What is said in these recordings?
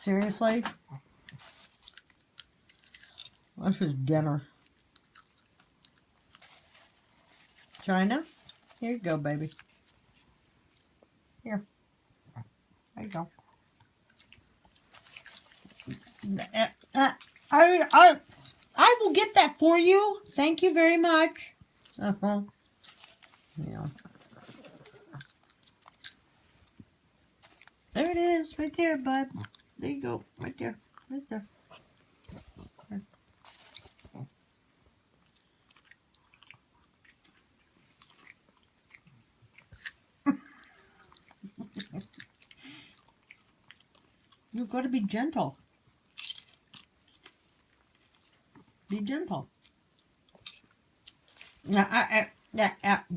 Seriously? This is dinner. China? Here you go, baby. Here. There you go. I will get that for you. Thank you very much. Yeah. There it is, right there, bud. There you go, right there, right there. You've got to be gentle. Be gentle. Now,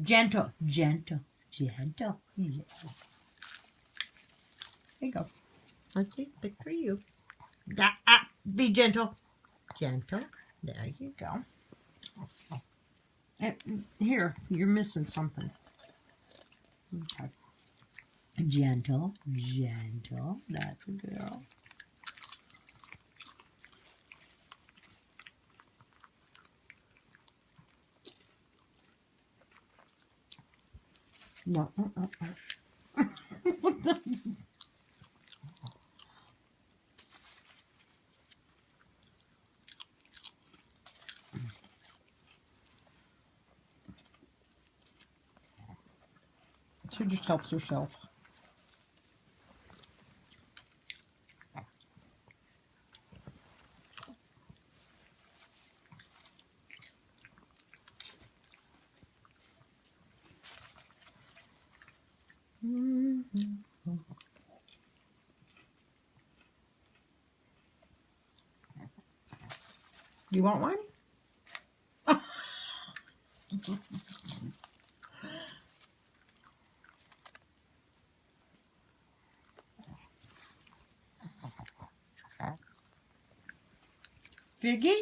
gentle, gentle, gentle. Yeah. There you go. Let's see, pick for you. Be gentle. Gentle. There you go. Here, you're missing something. Okay. Gentle, gentle. That's a girl. No. She just helps herself. You want one? Figgy?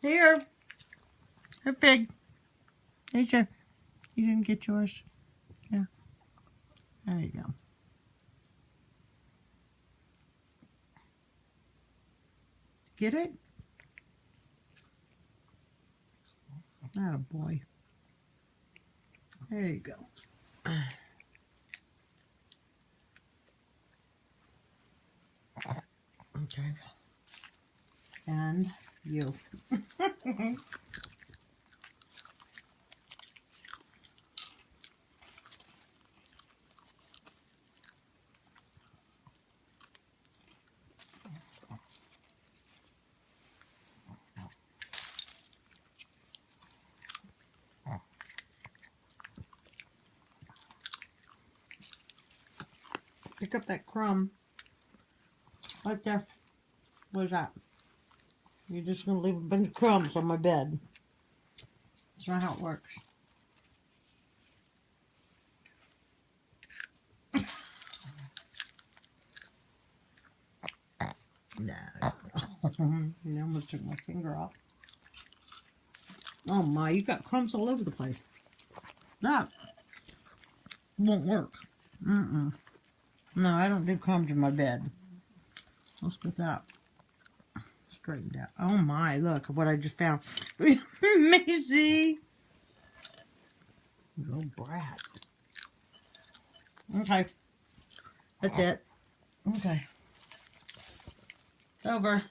Here. Here, Fig. There's your... You didn't get yours? Yeah. There you go. Get it? Not a boy. There you go. Okay. And you. Pick up that crumb. Right there. What is that? You're just going to leave a bunch of crumbs on my bed. That's not how it works. Nah. I almost took my finger off. Oh my, you got crumbs all over the place. That won't work. No, I don't do crumbs in my bed. Let's get that straightened out. Oh my, look what I just found. Macey. Go brat. Okay. That's it. Okay. Over.